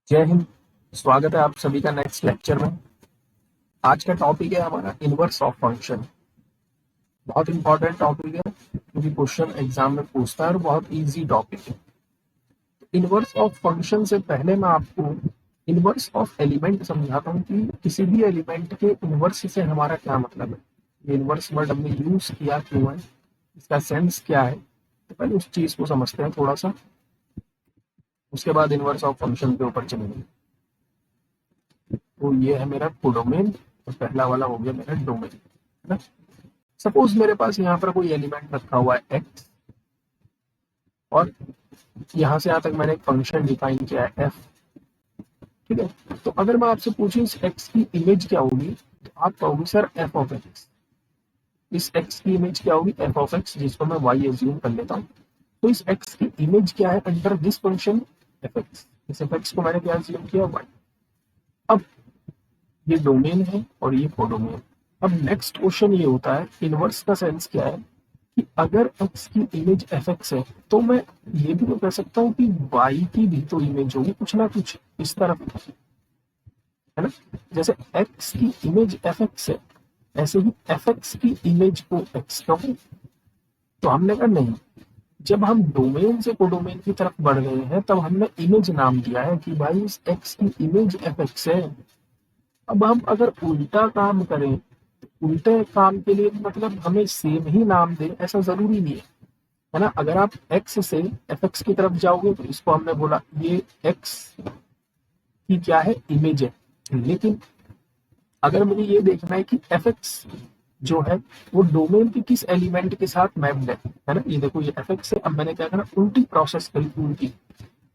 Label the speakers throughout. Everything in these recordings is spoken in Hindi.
Speaker 1: जय हिंद। स्वागत है आप सभी का नेक्स्ट लेक्चर में। आज का टॉपिक है हमारा इनवर्स ऑफ फंक्शन। बहुत इंपॉर्टेंट टॉपिक है क्योंकि क्वेश्चन एग्जाम में पूछता है और बहुत इजी टॉपिक है। इनवर्स ऑफ फंक्शन से पहले मैं आपको इनवर्स ऑफ एलिमेंट समझाता हूँ कि किसी भी एलिमेंट के इनवर्स से हमारा क्या मतलब है। ये इनवर्स वर्ड हमने यूज किया क्यों है, इसका सेंस क्या है, तो पहले उस चीज को समझते हैं थोड़ा सा, उसके बाद इनवर्स ऑफ फंक्शन के ऊपर चलेंगे। तो ये है मेरा कोडोमेन और पहला वाला हो गया मेरा डोमेन, है ना। सपोज मेरे पास यहाँ पर कोई एलिमेंट रखा हुआ है एक्स, और यहाँ से यहाँ तक मैंने एक फंक्शन डिफाइन किया है एफ। ठीक है, तो अगर मैं आपसे पूछूं इस एक्स की इमेज क्या होगी, तो आप कहोगे सर एफ ऑफ एक्स। इस एक्स की इमेज क्या होगी, एफ ऑफ एक्स, जिसको मैं वाई एज्यूम कर लेता हूँ। तो इस एक्स की इमेज क्या है under this function F x. इस एफ एक्स को मैंने क्या एज्यूम किया, वाई। अब ये डोमेन है और ये कोडोमेन। अब नेक्स्ट क्वेश्चन ये होता है इनवर्स का सेंस क्या है कि अगर x की इमेज fx है तो मैं ये भी तो कह सकता हूँ कि y की भी तो इमेज होगी कुछ ना कुछ इस तरफ, है ना। जैसे x की इमेज fx है, ऐसे ही fx की इमेज को x कहो। तो हमने कहा नहीं, जब हम डोमेन से कोडोमेन की तरफ बढ़ गए हैं तब हमने इमेज नाम दिया है कि भाई इस x की इमेज fx है। अब हम अगर उल्टा काम करें, उल्टे काम के लिए मतलब हमें सेम ही नाम दे ऐसा जरूरी नहीं है ना। अगर आप x से fx की तरफ जाओगे तो इसको हमने बोला ये x की क्या है, इमेज है। लेकिन अगर मुझे ये देखना है कि fx जो है वो डोमेन के किस एलिमेंट के साथ मैप्ड है ना। ये देखो ये fx है, अब मैंने क्या करा, उल्टी प्रोसेस करी, उल्टी।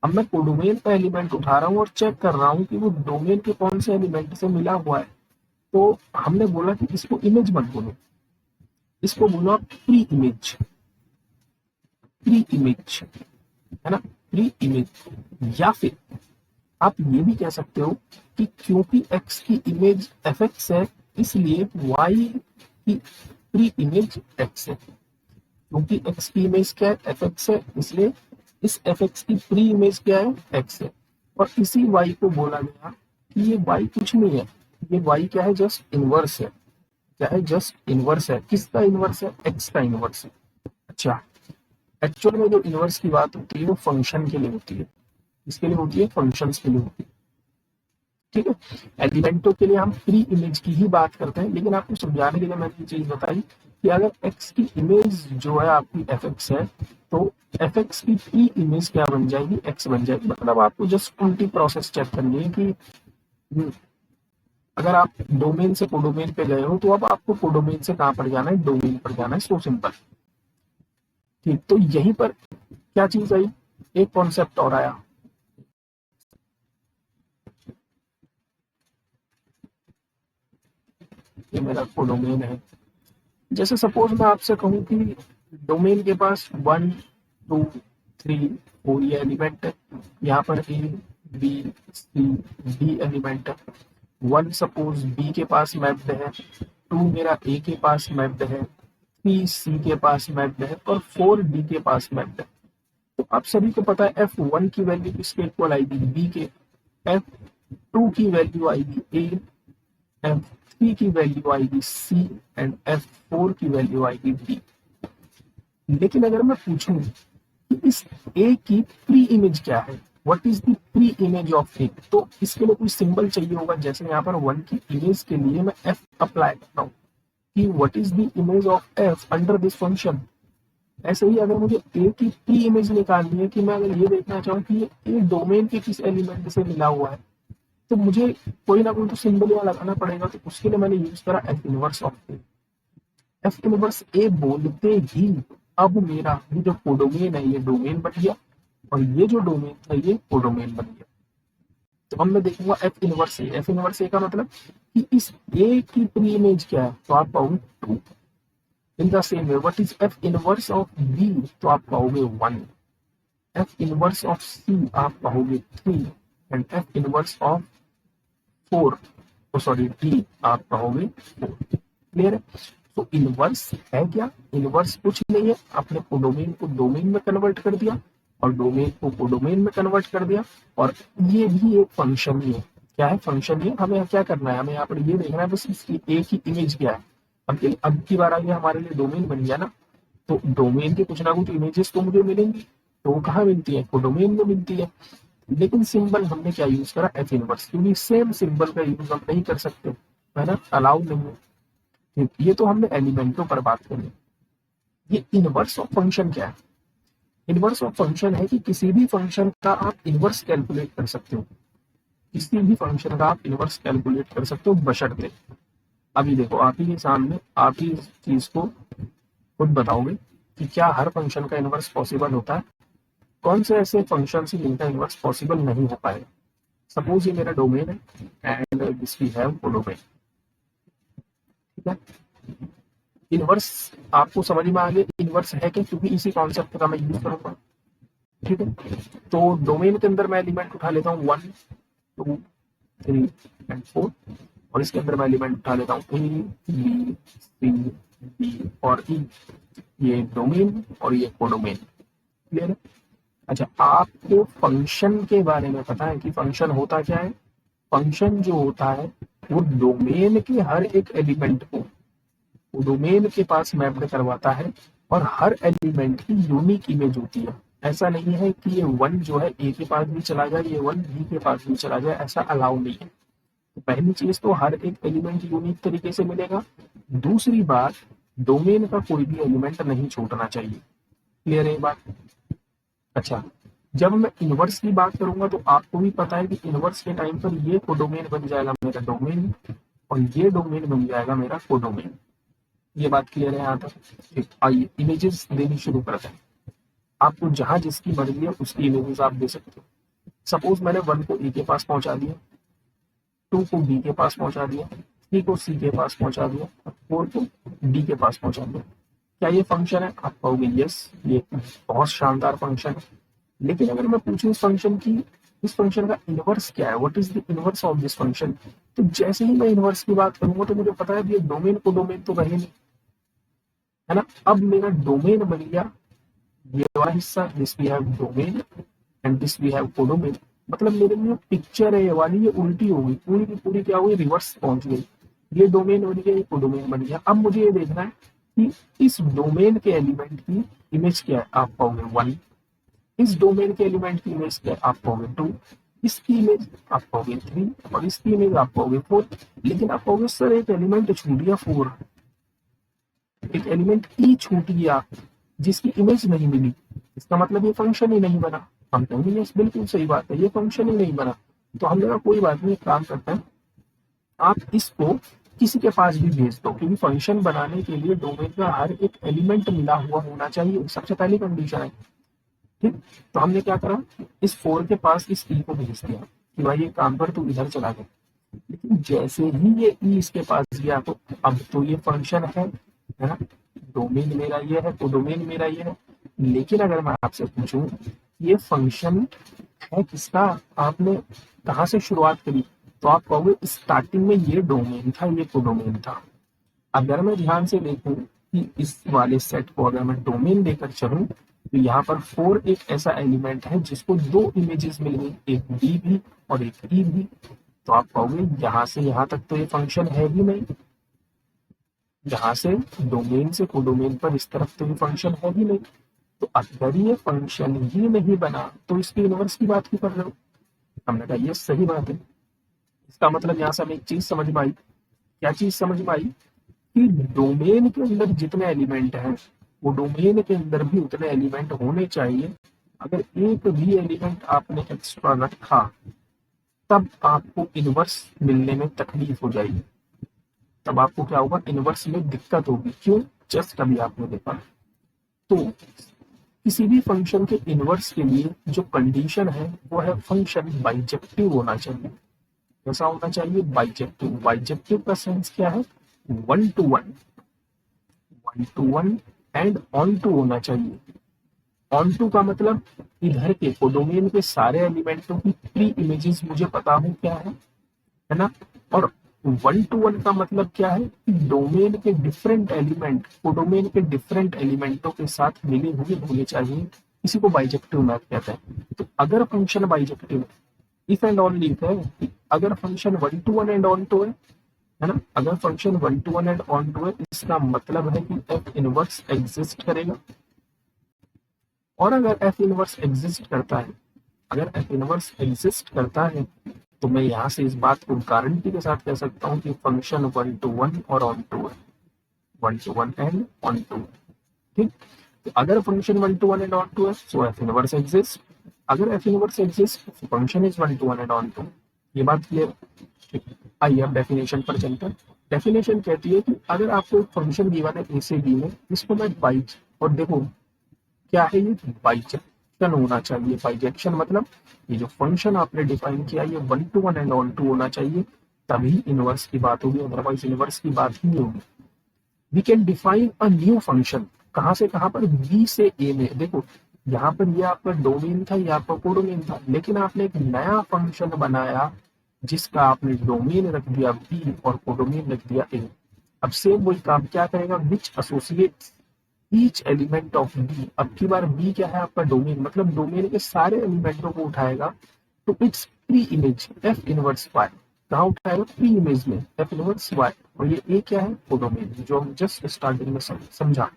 Speaker 1: अब मैं कोडोमेन का एलिमेंट उठा रहा हूँ और चेक कर रहा हूँ कि वो डोमेन के कौन से एलिमेंट से मिला हुआ है। तो हमने बोला कि इसको इमेज मत बोलो, इसको बोलो आप प्री इमेज। प्री इमेज, है ना, प्री इमेज। या फिर आप ये भी कह सकते हो कि क्योंकि x की इमेज fx है इसलिए y की प्री इमेज x है। क्योंकि x की इमेज क्या है, fx है, इसलिए इस fx की प्री इमेज क्या है, x है। और इसी y को बोला गया कि ये y कुछ नहीं है, ये y क्या है, जस्ट इनवर्स है। क्या है, जस्ट इनवर्स है। किसका इनवर्स है, x का इनवर्स है। अच्छा, एक्चुअल में जो इनवर्स की बात होती है वो फंक्शन के लिए होती है। इसके लिए होती है, फंक्शंस के लिए होती है। ठीक है, एलिमेंटों के लिए हम प्री इमेज की ही बात करते हैं, लेकिन आपको समझाने के लिए मैंने ये चीज बताई कि अगर एक्स की इमेज जो है आपकी एफ एक्स है, तो एफ एक्स की प्री इमेज क्या बन जाएगी, एक्स बन जाएगी। मतलब आपको जस्ट उल्टी प्रोसेस चेक करनी है कि अगर आप डोमेन से कोडोमेन पे गए हो तो अब आपको कोडोमेन से कहाँ पर जाना है, डोमेन पर जाना है। So simple. ठीक, तो यहीं पर क्या चीज आई, एक कॉन्सेप्ट और आया। ये मेरा कोडोमेन है। जैसे सपोज मैं आपसे कहूँ कि डोमेन के पास 1 2 3 4 ये एलिमेंट है। यहाँ पर A B C D element है। 1 सपोज बी के पास मैप्ड है, 2 मेरा ए के पास मैप्ड है, 3 सी के पास मैप्ड है और 4 डी के पास मैप्ड है। तो आप सभी को पता है F1 की वैल्यू किसके इक्वल आएगी, बी के। F2 की वैल्यू आएगी ए, F3 की वैल्यू आएगी सी एंड F4 की वैल्यू आएगी डी। लेकिन अगर मैं पूछूं कि इस ए की प्री इमेज क्या है, what is the preimage of A, तो इसके लिए कोई सिंबल चाहिए होगा। जैसे यहाँ पर 1 की इमेज के लिए मैं F अप्लाई करता हूँ कि what is the image of F under this function. ऐसे ही अगर मुझे ए की प्री इमेज निकालनी है, कि मैं अगर ये देखना चाहूँ कि ये डोमेन के किस एलिमेंट से मिला हुआ है, तो मुझे कोई ना कोई तो सिंबल यहाँ लगाना पड़ेगा। तो उसके लिए मैंने यूज करा F inverse of A. F inverse A बोलते ही अब मेरा ये जो कोडोमेन है ये डोमेन बन गया, और ये जो डोमेन था ये कोडोमेन बन गया। तो अब मैं देखूंगा एफ इनवर्स ए। एफ इनवर्स ए का मतलब कि इस ए की प्री इमेज क्या है, तो आप पाओगे 2। In the same way what is F inverse of B, तो आप पाओगे 1। एफ इनवर्स ऑफ सी आप पाओगे 3 एंड एफ इनवर्स ऑफ 4, तो सॉरी डी, आप पाओगे 4। क्लियर है। तो इनवर्स है क्या, इनवर्स कुछ नहीं है, आपने कोडोमेन को डोमेन में कन्वर्ट कर दिया। और डोमेन को कोडोमेन में कन्वर्ट कर दिया। और ये भी एक फंक्शन ही है। क्या है? फंक्शन ही है। हमें क्या करना है? हमें यहाँ पर ये देखना है बस इसकी एक ही इमेज क्या है। अब की बार आगे हमारे लिए डोमेन बन गया ना, तो डोमेन के कुछ ना कुछ इमेजेस तो मुझे मिलेंगी। तो वो कहाँ मिलती है? कोडोमेन में मिलती है। लेकिन सिंबल हमने क्या यूज करा? एफ इनवर्स, क्योंकि सेम सिंबल का यूज हम नहीं कर सकते, है ना, अलाउ नहीं है। ये तो हमने एलिमेंटों पर बात करी। ये इनवर्स ऑफ फंक्शन क्या है? इनवर्स ऑफ फंक्शन है कि किसी भी फंक्शन का आप इनवर्स कैलकुलेट कर सकते हो। किसी भी फंक्शन का आप इनवर्स कैलकुलेट कर सकते हो बशर्ते, अभी देखो आप ही के सामने आप ही इस चीज को खुद बताओगे कि क्या हर फंक्शन का इनवर्स पॉसिबल होता है? कौन से ऐसे फंक्शन से जिनका इनवर्स पॉसिबल नहीं हो पाएगा? सपोज ये मेरा डोमेन है and this we have codomain, ठीक है। इनवर्स आपको समझ में आ गया इनवर्स है क्या, क्योंकि इसी कॉन्सेप्ट का मैं यूज करूंगा, ठीक है। तो डोमेन के अंदर मैं एलिमेंट उठा लेता हूँ 1 2 3 एंड 4, और इसके अंदर मैं एलिमेंट उठा लेता हूँ ए बी सी डी और ई। ये डोमेन और ये कोडोमेन, क्लियर है? अच्छा, आपको फंक्शन के बारे में पता है कि फंक्शन होता क्या है? फंक्शन जो होता है वो डोमेन के हर एक एलिमेंट को डोमेन के पास मैप्ड करवाता है, और हर एलिमेंट की यूनिक इमेज होती है। ऐसा नहीं है कि ये 1 जो है ए के पास भी चला जाए, ये 1 बी के पास भी चला जाए, ऐसा अलाउ नहीं है। तो पहली चीज तो हर एक एलिमेंट यूनिक तरीके से मिलेगा। दूसरी बात, डोमेन का कोई भी एलिमेंट नहीं छूटना चाहिए। क्लियर है ये बात? अच्छा, जब मैं इनवर्स की बात करूंगा तो आपको भी पता है कि इनवर्स के टाइम पर ये कोडोमेन बन जाएगा मेरा डोमेन, और ये डोमेन बन जाएगा मेरा कोडोमेन। ये बात क्लियर है यहाँ तक? ठीक, आइए इमेजेस देनी शुरू करते हैं। आपको जहां जिसकी मर्जी है उसकी इमेजेस आप दे सकते हो। सपोज मैंने 1 को ए के पास पहुंचा दिया, 2 को बी के पास पहुंचा दिया, 3 को सी के पास पहुंचा दिया, और 4 को डी के पास पहुंचा दिया। क्या ये फंक्शन है? आप कहोगे यस, ये बहुत शानदार फंक्शन है। लेकिन अगर मैं पूछूं इस फंक्शन की, इस फंक्शन का इनवर्स क्या है, what is the inverse of this function, तो जैसे ही मैं इनवर्स की बात करूंगा तो मुझे पता है ये डोमेन को डोमेन तो रहे नहीं, है ना। अब मेरा डोमेन बन गया ये वाला हिस्सा, this we have domain and this we have codomain. मतलब मेरे लिए पिक्चर है ये वाली, ये उल्टी हो गई, पूरी की पूरी क्या हुई, रिवर्स पहुंच गई। ये डोमेन बन गया, ये कोडोमेन बन गया। अब मुझे ये देखना है कि इस डोमेन के एलिमेंट की इमेज क्या है, आप पाओगे 1। इस डोमेन के एलिमेंट की इमेज क्या है, आप पाओगे 2। इसकी इमेज आप पाओगे 3, और इसकी इमेज आप पाओगे 4। लेकिन आप पाओगे सर एक एलिमेंट छूट गया 4, एक एलिमेंट ई छूट गया जिसकी इमेज नहीं मिली, इसका मतलब ये फंक्शन ही नहीं बना। हम कहेंगे यस बिल्कुल सही बात है, ये फंक्शन ही नहीं बना। तो हमने कहा कोई बात नहीं, एक काम करते हैं, आप इसको किसी के पास भी भेज दो, क्योंकि फंक्शन बनाने के लिए डोमेन का हर एक एलिमेंट मिला हुआ होना चाहिए, सबसे पहली कंडीशन है। ठीक, तो हमने क्या करा, इस 4 के पास इस ई को भेज दिया कि भाई ये काम कर, तू इधर चला गया। लेकिन जैसे ही ये ई इसके पास गया तो अब तो ये फंक्शन है ना, डोमेन मेरा ये है, तो डोमेन मेरा ये है। लेकिन अगर मैं आपसे पूछूं ये फंक्शन है किसका, आपने कहाँ से शुरुआत करी, तो आप कहोगे स्टार्टिंग में ये डोमेन था, ये कोडोमेन था। अगर मैं ध्यान से देखूं कि इस वाले सेट को अगर मैं डोमेन लेकर चलूं, तो यहाँ पर 4 एक ऐसा एलिमेंट है जिसको 2 इमेजेस मिल गई, एक बी भी और एक ई भी। तो आप कहोगे यहाँ से यहाँ तक तो ये फंक्शन है ही नहीं, यहाँ से डोमेन से कोडोमेन पर इस तरफ तो ये फंक्शन है ही नहीं। तो अगर ये फंक्शन ही नहीं बना तो इसकी इनवर्स की बात क्यों कर रहे हो? हमने कहा ये सही बात है। इसका मतलब यहाँ से हमें एक चीज समझ में आई। क्या चीज समझ में आई? कि डोमेन के अंदर जितने एलिमेंट हैं वो डोमेन के अंदर भी उतने एलिमेंट होने चाहिए। अगर एक भी एलिमेंट आपने एक्स्ट्रा रखा तब आपको इनवर्स मिलने में तकलीफ हो जाएगी, तब आपको क्या होगा, इनवर्स में दिक्कत होगी। क्यों? जस्ट अभी आपने देखा। तो किसी भी फंक्शन के इनवर्स के लिए जो कंडीशन है वो है फंक्शन बाइजेक्टिव होना चाहिए। कैसा होना चाहिए? बाइजेक्टिव। बाइजेक्टिव का सेंस क्या है? 1 to 1, 1 to 1 and onto होना चाहिए। ऑन टू का मतलब इधर के कोडोमेन के सारे एलिमेंटों की प्री इमेजेस मुझे पता हो क्या है ना। और 1 to 1 का मतलब क्या है कि डोमेन के डिफरेंट एलिमेंट कोडोमेन के डिफरेंट एलिमेंटों के साथ मिले हुए होने चाहिए, इसी को बाइजेक्टिव मैथ कहते हैं। तो अगर function bijective if and only है, अगर function one to one and onto है ना, अगर function one to one and onto है, इसका मतलब है कि एफ इनवर्स एग्जिस्ट करेगा। और अगर एफ इनवर्स एग्जिस्ट करता है, अगर एफ इनवर्स एग्जिस्ट करता है, तो मैं यहाँ से इस बात को गारंटी के साथ कह सकता हूँ कि फंक्शन वन टू वन और ऑन टू है, one to one and onto. ठीक, तो अगर function one to one and onto है, सो एफ इनवर्स एग्जिस्ट। अगर F inverse exist, function is one to one and onto. ये बात क्लियर? ठीक, आइए अब डेफिनेशन पर चलते हैं। डेफिनेशन कहती है कि अगर आपको एक फंक्शन गिवन है ए से बी में, इसको मैं बाइज, और देखो क्या है ये, बाइजेक्शन होना चाहिए। बाइजेक्शन मतलब ये जो फंक्शन आपने डिफाइन किया ये one to one and onto होना चाहिए, तभी इनवर्स की बात होगी, अदरवाइज इनवर्स की बात ही नहीं होगी। We can define a new function, कहां से कहां पर, बी से ए में। देखो यहाँ पर ये आपका डोमेन था, ये आपका कोडोमेन था, लेकिन आपने एक नया फंक्शन बनाया जिसका आपने डोमेन रख दिया बी और कोडोमेन रख दिया ए। अब सेम वही काम क्या करेगा, which associates each element of B. अब की बार बी क्या है आपका डोमेन, मतलब डोमेन के सारे एलिमेंटों को उठाएगा तो its preimage F inverse Y. कहाँ उठाएगा, प्री इमेज में एफ इनवर्स वाई। और ये ए क्या है, कोडोमेन, जो हम जस्ट स्टार्टिंग में समझा।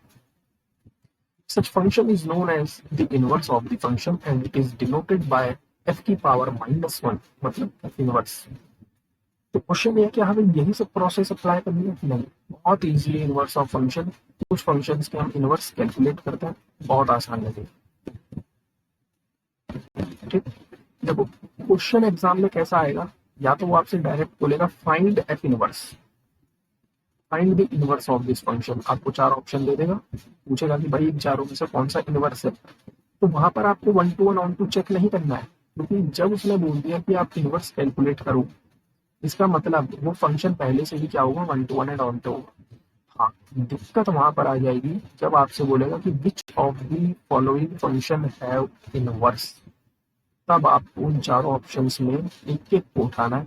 Speaker 1: Such function is known as the inverse of the function and it is denoted by f की पावर -1, मतलब f इनवर्स। तो क्वेश्चन ये कि हमें यही सब प्रोसेस अप्लाई करनी है? नहीं, बहुत इजी है इनवर्स ऑफ फंक्शन। कुछ फंक्शंस के हम इनवर्स कैलकुलेट करते हैं, बहुत आसान है। ठीक, देखो क्वेश्चन एग्जाम में कैसा आएगा, या तो वो आपसे डायरेक्ट बोलेगा find F inverse, find the inverse of this function. आपको चार ऑप्शन दे देगा, पूछेगा कि भाई इन चारों में से कौन सा इनवर्स है। तो वहां पर आपको one to one onto check नहीं करना है, क्योंकि जब उसने बोल दिया कि आप इनवर्स कैलकुलेट करो, इसका मतलब वो फंक्शन पहले से ही क्या होगा, one to one and onto होगा। हाँ, दिक्कत वहां पर आ जाएगी जब आपसे बोलेगा कि which of the following function have inverse. तब आपको उन चारों ऑप्शंस में एक एक को उठाना है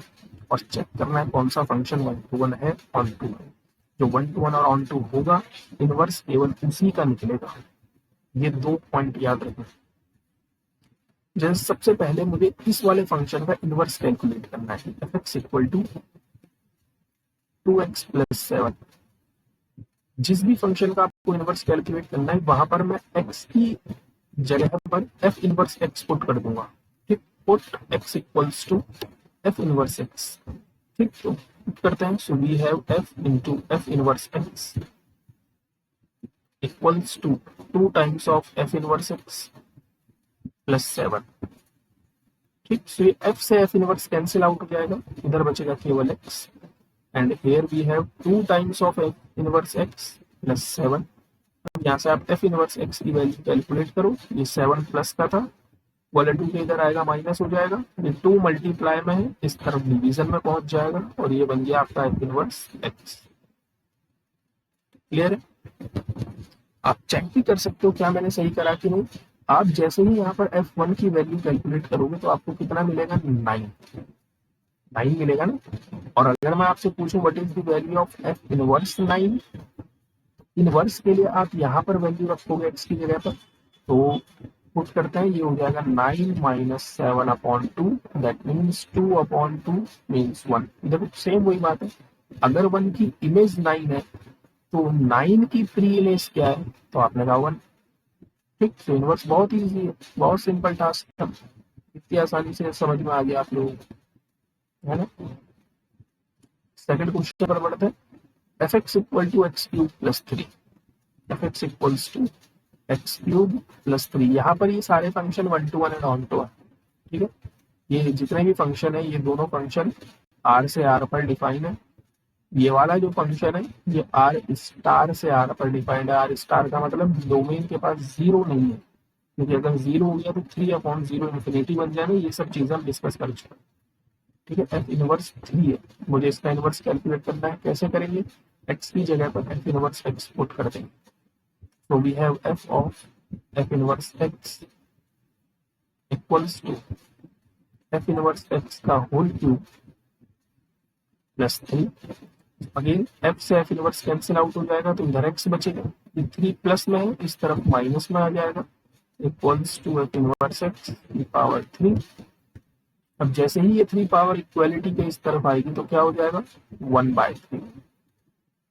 Speaker 1: और चेक करना है कौन सा फंक्शन वन टू वन है, ऑन टू है। जो वन टू वन और ऑन टू होगा, इनवर्स केवल उसी का निकलेगा। ये दो पॉइंट याद रखें। जैसे सबसे पहले मुझे इस वाले फंक्शन का इनवर्स कैलकुलेट करना है, F X equal to 2x plus 7। जिस भी फंक्शन का आपको इनवर्स कैलकुलेट करना है, वहां पर मैं x की जगह पर एफ इनवर्स एक्स पुट कर दूंगा। ठीक, put X equals to F inverse X. ठीक, तो पुट करते हैं, so we have F into F inverse X equals to 2 times of F inverse X plus 7। ठीक, सो ये एफ से एफ इनवर्स कैंसिल आउट हो जाएगा, इधर बचेगा केवल X and here we have 2 times of F inverse X plus 7। यहाँ से आप एफ इनवर्स एक्स की वैल्यू कैलकुलेट करो, ये 7 प्लस का था, वाला 2 के इधर आएगा माइनस हो जाएगा, ये 2 मल्टीप्लाई में है, इस तरफ डिवीजन में पहुंच जाएगा और ये बन गया आपका एफ इनवर्स एक्स। क्लियर है? आप चेक भी कर सकते हो क्या मैंने सही करा कि नहीं। आप जैसे ही यहाँ पर f1 की वैल्यू कैलकुलेट करोगे तो आपको कितना मिलेगा, 9 मिलेगा ना। और अगर मैं आपसे पूछूं what is the value of f inverse 9, inverse के लिए आप यहाँ पर वैल्यू रखोगे x की जगह पर, तो पुट करते हैं, ये हो जाएगा 9 minus 7 upon 2, that means 2 upon 2 means 1। देखो सेम वही बात है, अगर 1 की इमेज 9 है तो 9 की प्री इमेज क्या है, तो आपने कहा 1। ठीक, तो इनवर्स बहुत इजी है, बहुत सिंपल टास्क है, इतनी आसानी से समझ में आ गया आप लोगों को, है ना। सेकंड क्वेश्चन पर बढ़ते हैं, F X equal to X cube plus 3, F X equals to X cube plus 3। यहाँ पर ये सारे function one to one and onto है। ठीक है, ये जितने भी फंक्शन है, ये दोनों फंक्शन आर से आर पर डिफाइन है। ये वाला जो फंक्शन है ये आर स्टार से आर पर डिफाइंड है। आर स्टार का मतलब डोमेन के पास जीरो नहीं है, क्योंकि अगर जीरो हो गया तो 3/0 इन्फिनिटी बन जाना। ये सब चीजें हम डिस्कस कर चुके हैं। ठीक है, एफ इनवर्स 3 है, मुझे इसका इनवर्स कैलकुलेट करना है। कैसे करेंगे, एक्स की जगह पर एफ इनवर्स एक्स पुट कर देंगे, तो we have F of F inverse X equals to F inverse X का whole cube plus 3। Again F से एफ इनवर्स कैंसिल आउट हो जाएगा, तो इधर एक्स बचेगा, ये 3 प्लस में है, इस तरफ माइनस में आ जाएगा, equals to F inverse X की पावर 3। अब जैसे ही ये 3 पावर इक्वलिटी के इस तरफ आएगी तो क्या हो जाएगा 1/3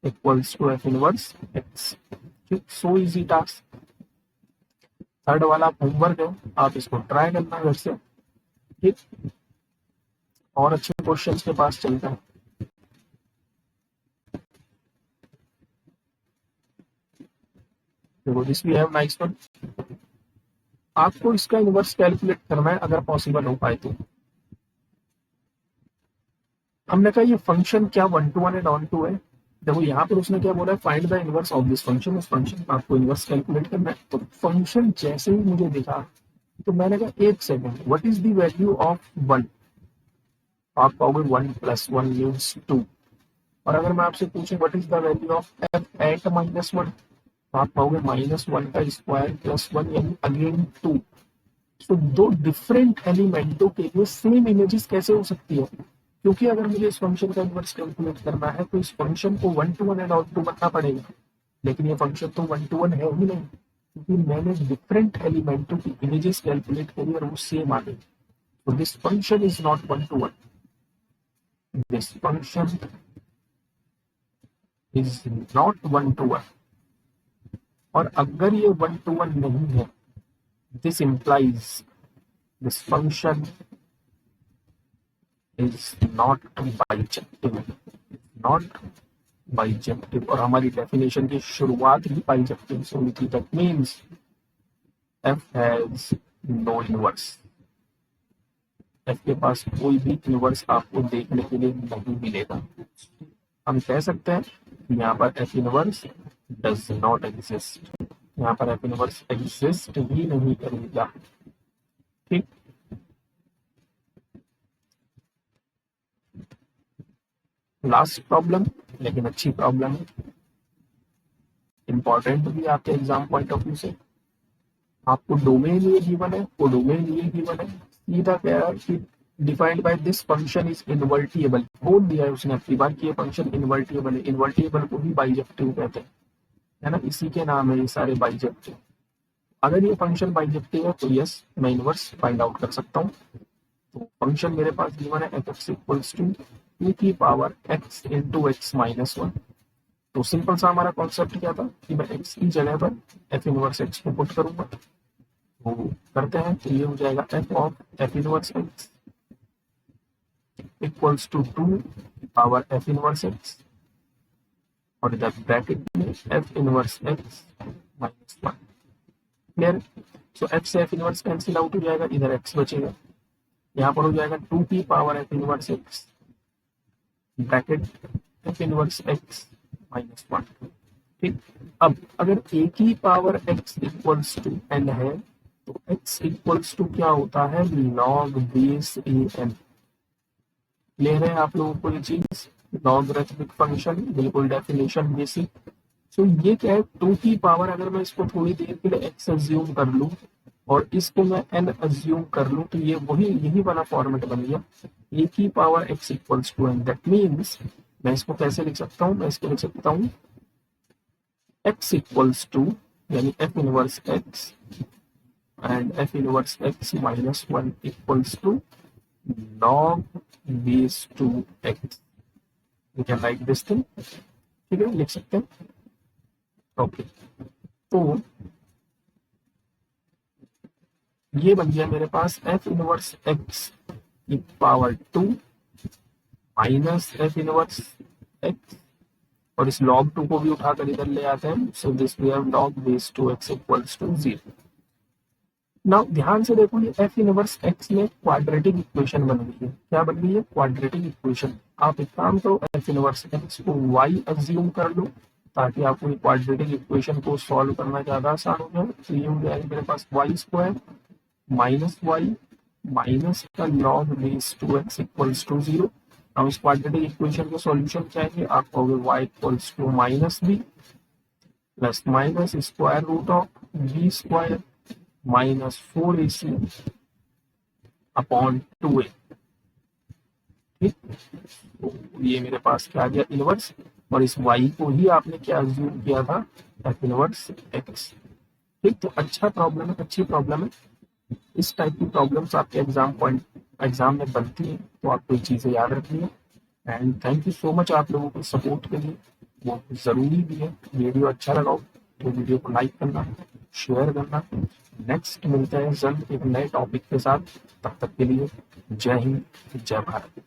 Speaker 1: equals to F inverse X. So easy task. Third वाला होमवर्क है, आप इसको ट्राई करना घर से। ठीक, और अच्छे क्वेश्चंस के पास चलते हैं। देखो this we have nice one. आपको इसका इनवर्स कैलकुलेट करना है अगर पॉसिबल हो पाए तो। हमने कहा ये फंक्शन क्या 1 to 1 एंड ऑन टू है। देखो यहाँ पर उसने क्या बोला है, find the inverse of this function. उस फंक्शन का आपको इनवर्स कैलकुलेट करना है। तो फंक्शन जैसे ही मुझे दिखा तो मैंने कहा एक second, what is the value of 1? आप पाओगे 1 + 1 मीन्स 2। और अगर मैं आपसे पूछूं what is the value of f at -1, तो आप पाओगे -1 का स्क्वायर +1 यानी अगेन 2। तो दो डिफरेंट एलिमेंटों के लिए सेम इमेजेस कैसे हो सकती है? क्योंकि अगर मुझे इस फंक्शन का इनवर्स कैलकुलेट करना है तो इस फंक्शन को 1 to 1 एंड ऑन टू बनना पड़ेगा। लेकिन ये फंक्शन तो 1 to 1 है ही नहीं, क्योंकि मैंने डिफरेंट एलिमेंटों की इमेजेस कैलकुलेट करी और वो सेम आ गई। तो this function is not 1 to 1। This function is not 1 to 1। और अगर ये 1 to 1 नहीं है, this implies this function is not bijective। not bijective। और हमारी डेफिनेशन की शुरुआत ही bijective से हुई थी। That means f has no inverse। f के पास कोई भी इनवर्स आपको देखने के लिए नहीं मिलेगा। हम कह सकते हैं कि यहाँ पर f inverse does not exist. यहाँ पर f इनवर्स एग्जिस्ट ही नहीं करेगा। ठीक, लास्ट प्रॉब्लम, लेकिन अच्छी प्रॉब्लम है, इंपॉर्टेंट भी आपके एग्जाम पॉइंट ऑफ व्यू से। आपको डोमेन ये गिवन है, वो डोमेन ये गिवन है। सीधा कह रहा है कि defined by this function is invertible. बोल दिया है उसने अपनी बार कि ये फंक्शन इनवर्टिएबल है। इनवर्टिएबल को ही बाइजेक्टिव कहते हैं, है ना, इसी के नाम है ये सारे बाइजेक्टिव। अगर ये फंक्शन बाइजेक्टिव है तो यस मैं इनवर्स फाइंड आउट कर सकता हूँ। तो फंक्शन मेरे पास गिवन है f(x) इक्वल्स टू 2 की power x into x minus 1। तो सिंपल सा हमारा कॉन्सेप्ट क्या था कि मैं x की जगह पर f इनवर्स x को पुट करूंगा। तो करते हैं, तो ये हो जाएगा f of f inverse x equals to 2 की पावर f इनवर्स x और इधर ब्रैकेट में f inverse x minus 1। Clear? So f से f इनवर्स कैंसिल आउट हो जाएगा, इधर x बचेगा। यहाँ पर हो जाएगा 2 की power f inverse x bracket f inverse x minus 1। ठीक, अब अगर a की power x equals to n है तो x इक्वल्स टू क्या होता है, लॉग बेस an। क्लियर है आप लोगों को ये चीज? लॉगरिथमिक फंक्शन, बिल्कुल डेफिनेशन बेसिक। सो ये क्या है, 2 की पावर, अगर मैं इसको थोड़ी देर के लिए x अज्यूम कर लूं और इसको मैं n अज्यूम कर लूं तो ये वही यही वाला फॉर्मेट बन गया, a की power x equals to n। That means मैं इसको कैसे लिख सकता हूँ, मैं इसको लिख सकता हूँ x इक्वल्स टू यानी f inverse x and f inverse x minus 1 equals to log base 2x। You can write this thing. ठीक है, लिख सकते हैं। ओके, तो ये बन गया मेरे पास f इनवर्स x की power 2 minus f inverse x और इस log 2 को भी उठाकर इधर ले आते हैं। So this we have log base 2x equals to 0। Now ध्यान से देखो, ये f इनवर्स x में क्वाड्रेटिक इक्वेशन बन गई है। क्या बन गई है? Quadratic equation. आप एक काम करो, f इनवर्स x को y अज्यूम कर लो ताकि आपको क्वाड्रेटिक इक्वेशन को सॉल्व करना ज्यादा आसान हो जाए। तो ये हो जाएगा मेरे पास y square minus y minus का log base 2x equals to 0। अब इस क्वाड्रेटिक इक्वेशन के सॉल्यूशन चाहिए, आप कहोगे y equals to minus b plus minus square root of b square minus 4ac upon 2a। ठीक, तो ये मेरे पास क्या आ गया, इनवर्स। और इस y को ही आपने क्या अज्यूम किया था, f इनवर्स x। ठीक, तो अच्छा प्रॉब्लम है, अच्छी प्रॉब्लम है। इस टाइप की प्रॉब्लम्स आपके एग्जाम में बनती हैं, तो आपको ये चीज़ें याद रखनी है। And thank you so much आप लोगों के सपोर्ट के लिए, वो ज़रूरी भी है। वीडियो अच्छा लगा हो तो वीडियो को लाइक करना, शेयर करना। नेक्स्ट मिलते हैं जल्द एक नए टॉपिक के साथ, तब तक के लिए जय हिंद, जय भारत।